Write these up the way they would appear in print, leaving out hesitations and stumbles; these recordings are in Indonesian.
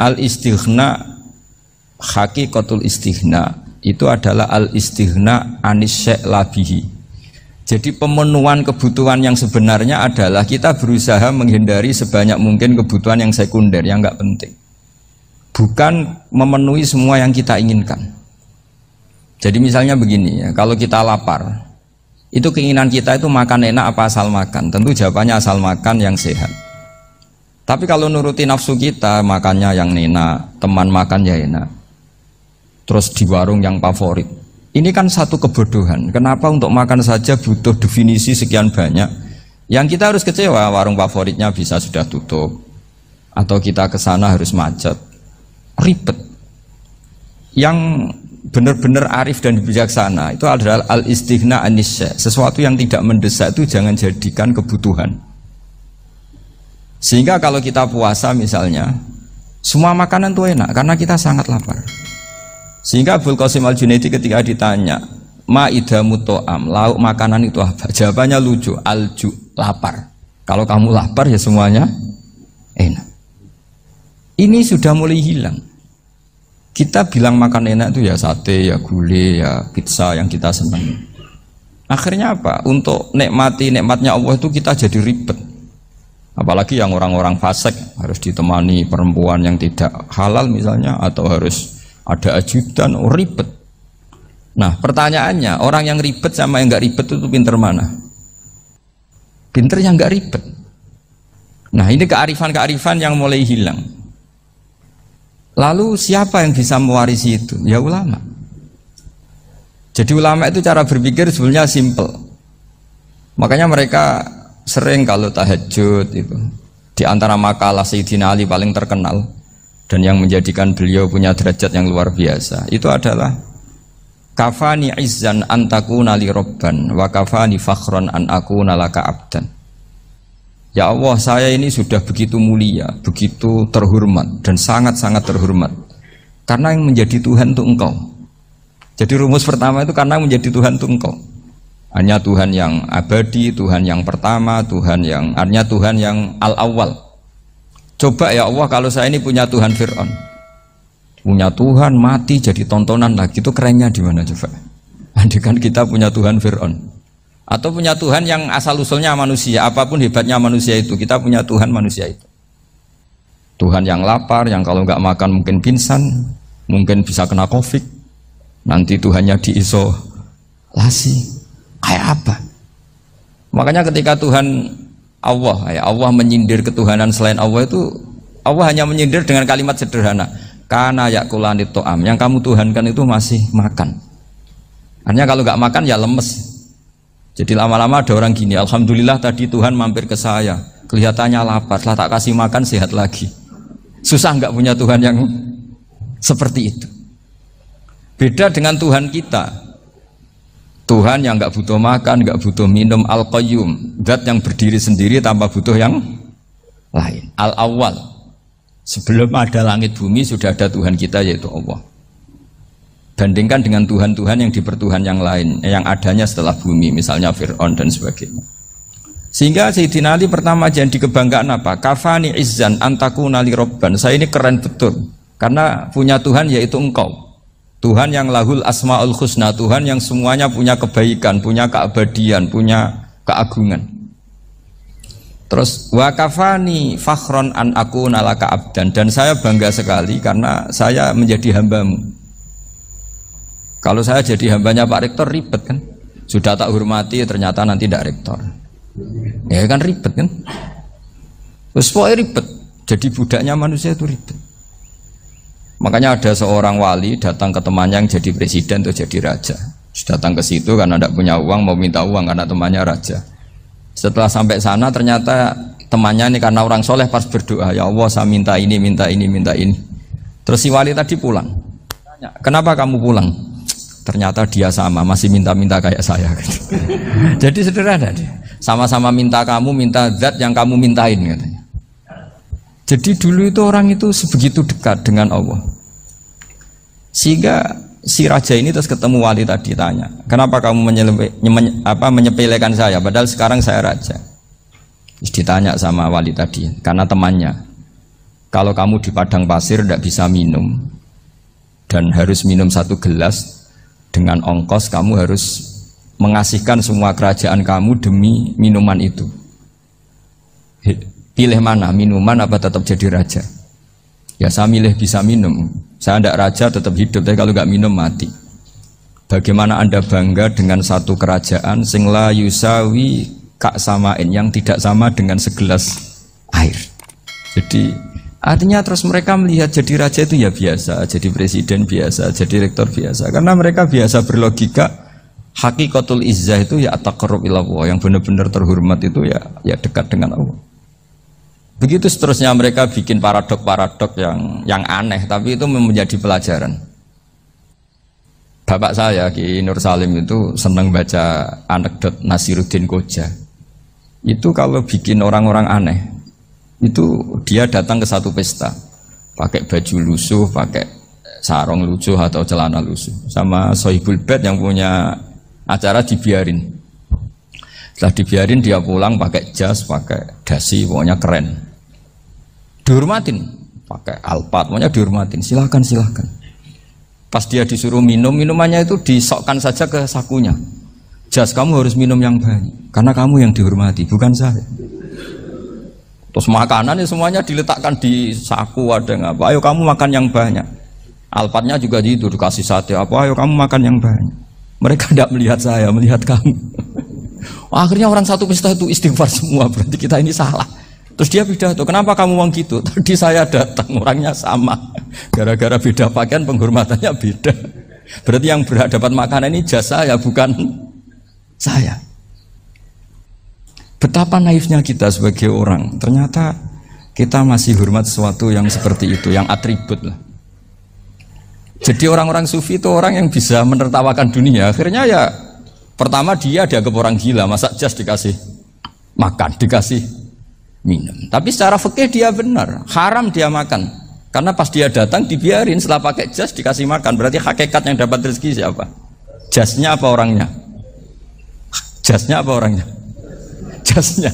Al-istighna, hakikatul istighna itu adalah al-istighna anis syai' labihi. Jadi pemenuhan kebutuhan yang sebenarnya adalah kita berusaha menghindari sebanyak mungkin kebutuhan yang sekunder, yang enggak penting. Bukan memenuhi semua yang kita inginkan. Jadi misalnya begini ya, kalau kita lapar, itu keinginan kita itu makan enak apa asal makan? Tentu jawabannya asal makan yang sehat. Tapi kalau nuruti nafsu kita, makannya yang enak, teman makan ya enak, terus di warung yang favorit. Ini kan satu kebodohan. Kenapa untuk makan saja butuh definisi sekian banyak? Yang kita harus kecewa, warung favoritnya bisa sudah tutup, atau kita ke sana harus macet, ribet. Yang benar-benar arif dan bijaksana itu adalah al-istighna anisya. Sesuatu yang tidak mendesak itu jangan jadikan kebutuhan. Sehingga kalau kita puasa misalnya, semua makanan itu enak karena kita sangat lapar. Sehingga Abul Qasim Al-Junaidi ketika ditanya, ma'idamu to'am, lauk makanan itu apa? Jawabannya lucu, alju, lapar. Kalau kamu lapar ya semuanya enak. Ini sudah mulai hilang. Kita bilang makan enak itu ya sate, ya gulai, ya pizza yang kita senang. Akhirnya apa? Untuk nikmati nikmatnya Allah itu kita jadi ribet. Apalagi yang orang-orang fasik harus ditemani perempuan yang tidak halal misalnya, atau harus ada ajudan, ribet. Nah pertanyaannya, orang yang ribet sama yang nggak ribet itu pinter mana? Pinter yang nggak ribet. Nah ini kearifan-kearifan yang mulai hilang. Lalu siapa yang bisa mewarisi itu? Ya ulama. Jadi ulama itu cara berpikir sebenarnya simple. Makanya mereka sering kalau tahajud itu, di antara makalah Sayyidina Ali paling terkenal dan yang menjadikan beliau punya derajat yang luar biasa itu adalah kafani izzan antakuna li robban wa kafani fakhron an akuna laka abdan. Ya Allah, saya ini sudah begitu mulia, begitu terhormat dan sangat-sangat terhormat karena yang menjadi Tuhan itu Engkau. Jadi rumus pertama itu karena menjadi Tuhan itu Engkau. Hanya Tuhan yang abadi, Tuhan yang pertama, hanya Tuhan yang al-awwal. Coba ya Allah, kalau saya ini punya Tuhan Fir'aun, punya Tuhan mati jadi tontonan lagi, itu kerennya di mana coba? Andaikan kita punya Tuhan Fir'aun, atau punya Tuhan yang asal-usulnya manusia, apapun hebatnya manusia itu, kita punya Tuhan manusia itu. Tuhan yang lapar, yang kalau nggak makan mungkin pingsan, mungkin bisa kena COVID, nanti Tuhannya diisolasi. Kayak apa? Makanya ketika Tuhan Allah menyindir ketuhanan selain Allah itu, Allah hanya menyindir dengan kalimat sederhana, karena yakulani to'am, yang kamu tuhankan itu masih makan. Artinya kalau nggak makan ya lemes. Jadi lama-lama ada orang gini, alhamdulillah tadi Tuhan mampir ke saya, kelihatannya lapar, setelah tak kasih makan sehat lagi. Susah nggak punya Tuhan yang seperti itu. Beda dengan Tuhan kita. Tuhan yang nggak butuh makan, nggak butuh minum, al-qayyum, zat yang berdiri sendiri tanpa butuh yang lain, al-awwal. Sebelum ada langit bumi sudah ada Tuhan kita yaitu Allah. Bandingkan dengan Tuhan-Tuhan yang dipertuhan yang lain, yang adanya setelah bumi, misalnya Fir'aun dan sebagainya. Sehingga Sayyidina Ali pertama jadi kebanggaan apa? Kafani izzan antakuna li robban. Saya ini keren betul karena punya Tuhan yaitu Engkau. Tuhan yang lahul asma'ul husna, Tuhan yang semuanya punya kebaikan, punya keabadian, punya keagungan. Terus wa kafani fakhron an akuna laka abdan, dan saya bangga sekali karena saya menjadi hambamu. Kalau saya jadi hambanya Pak Rektor ribet kan, sudah tak hormati ternyata nanti tidak rektor, ya kan ribet kan. Terus pokoknya ribet, jadi budaknya manusia itu ribet. Makanya ada seorang wali datang ke temannya yang jadi presiden atau jadi raja. Datang ke situ karena tidak punya uang, mau minta uang karena temannya raja. Setelah sampai sana ternyata temannya ini karena orang soleh pas berdoa, ya Allah saya minta ini, minta ini, minta ini. Terus si wali tadi pulang. Tanya, kenapa kamu pulang? Ternyata dia sama, masih minta-minta kayak saya. Jadi sederhana dia. Sama-sama minta kamu, minta zat yang kamu mintain katanya. Jadi dulu itu orang itu sebegitu dekat dengan Allah. Sehingga si raja ini terus ketemu wali tadi tanya, kenapa kamu menyepelekan saya padahal sekarang saya raja. Terus ditanya sama wali tadi karena temannya, Kalau kamu di padang pasir tidak bisa minum dan harus minum 1 gelas, dengan ongkos kamu harus mengasihkan semua kerajaan kamu demi minuman itu. Pilih mana, minuman apa tetap jadi raja? Ya saya milih bisa minum. Saya tidak raja tetap hidup, tapi kalau nggak minum mati. Bagaimana Anda bangga dengan satu kerajaan sing la yusawi kak samain, yang tidak sama dengan segelas air. Jadi artinya terus mereka melihat jadi raja itu ya biasa, jadi presiden biasa, jadi rektor biasa. Karena mereka biasa berlogika hakikatul izzah itu ya taqarrub ilallah, yang benar-benar terhormat itu ya dekat dengan Allah. Begitu seterusnya mereka bikin paradok-paradok yang aneh, tapi itu menjadi pelajaran. Bapak saya Ki Nur Salim itu senang baca anekdot Nasiruddin Koja. Itu kalau bikin orang-orang aneh, itu dia datang ke satu pesta, pakai baju lusuh, pakai sarung lusuh atau celana lusuh, sama Sohibul Bait yang punya acara dibiarin. Setelah dibiarin dia pulang pakai jas, pakai dasi, pokoknya keren. Dihormatin, pakai alpat, pokoknya dihormatin. Silakan. Pas dia disuruh minum, minumannya itu disokkan saja ke sakunya. Jas, kamu harus minum yang banyak, karena kamu yang dihormati, bukan saya. Terus makanan ya semuanya diletakkan di saku, ada yang apa? Ayo kamu makan yang banyak. Alpatnya juga gitu, dikasih sate apa? Ayo kamu makan yang banyak. Mereka tidak melihat saya, melihat kamu. Akhirnya orang satu pesta itu istighfar semua, berarti kita ini salah. Terus dia pidato, kenapa kamu ngomong gitu? Tadi saya datang, orangnya sama. Gara-gara beda pakaian, penghormatannya beda. Berarti yang berhak dapat makanan ini jasa ya, bukan saya. Betapa naifnya kita sebagai orang. Ternyata kita masih hormat sesuatu yang seperti itu, yang atribut lah. Jadi orang-orang sufi itu orang yang bisa menertawakan dunia. Akhirnya ya pertama dia dianggap orang gila, masa jas dikasih makan, dikasih minum. Tapi secara fikih dia benar, haram dia makan. Karena pas dia datang dibiarin, setelah pakai jas dikasih makan. Berarti hakikat yang dapat rezeki siapa? Jasnya apa orangnya? Jasnya apa orangnya? Jasnya.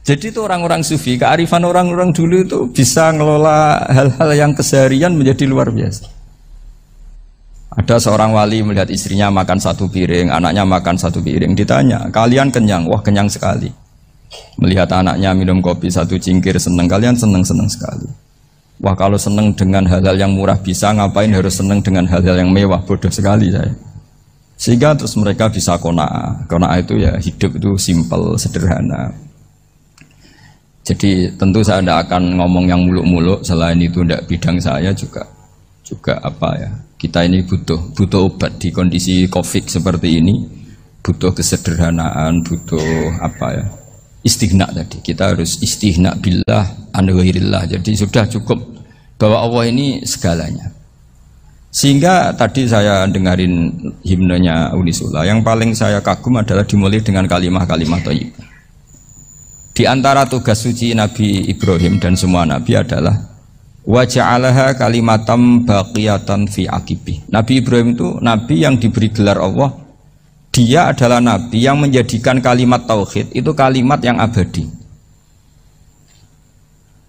Jadi itu orang-orang sufi, kearifan orang-orang dulu itu bisa ngelola hal-hal yang keseharian menjadi luar biasa. Ada seorang wali melihat istrinya makan 1 piring, anaknya makan 1 piring. Ditanya, kalian kenyang? Wah kenyang sekali. Melihat anaknya minum kopi 1 cingkir, senang. Kalian senang-senang sekali. Wah kalau senang dengan hal-hal yang murah bisa, ngapain harus senang dengan hal-hal yang mewah? Bodoh sekali saya. Sehingga terus mereka bisa qanaah. Qanaah itu ya hidup itu simpel, sederhana. Jadi tentu saya tidak akan ngomong yang muluk-muluk, selain itu tidak bidang saya juga apa ya. Kita ini butuh obat di kondisi Covid seperti ini, butuh kesederhanaan, butuh apa ya, istighna tadi. Kita harus istighna billah an ghairillah. Jadi sudah cukup bahwa Allah ini segalanya. Sehingga tadi saya dengarin himnenya Unisula, yang paling saya kagum adalah dimulai dengan kalimat-kalimat thayyibah. Di antara tugas suci Nabi Ibrahim dan semua nabi adalah wa ja'alaha kalimatam baqiyatan fi aqibi. Nabi Ibrahim itu nabi yang diberi gelar Allah. Dia adalah nabi yang menjadikan kalimat tauhid itu kalimat yang abadi.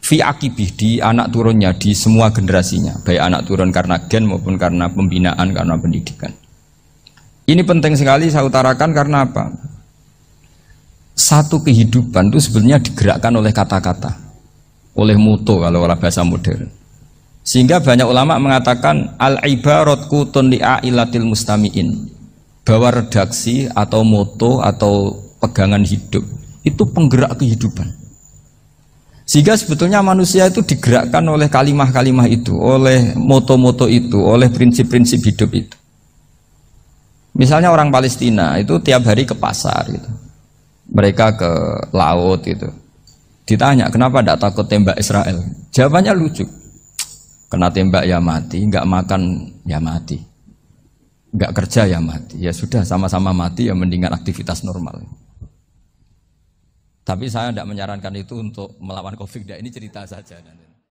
Fi aqibi, di anak turunnya, di semua generasinya, baik anak turun karena gen maupun karena pembinaan, karena pendidikan. Ini penting sekali saya utarakan karena apa? Satu kehidupan itu sebenarnya digerakkan oleh kata-kata, oleh moto kalau bahasa modern. Sehingga banyak ulama mengatakan al-ibarat qutun li'ailatil mustami'in, bahwa redaksi atau moto atau pegangan hidup itu penggerak kehidupan. Sehingga sebetulnya manusia itu digerakkan oleh kalimah-kalimah itu, oleh moto-moto itu, oleh prinsip-prinsip hidup itu. Misalnya orang Palestina itu tiap hari ke pasar gitu. Mereka ke laut gitu. Ditanya, kenapa tidak takut tembak Israel? Jawabannya lucu. Kena tembak ya mati, nggak makan ya mati, nggak kerja ya mati. Ya sudah, sama-sama mati ya mendingan aktivitas normal. Tapi saya tidak menyarankan itu untuk melawan COVID. Ini cerita saja.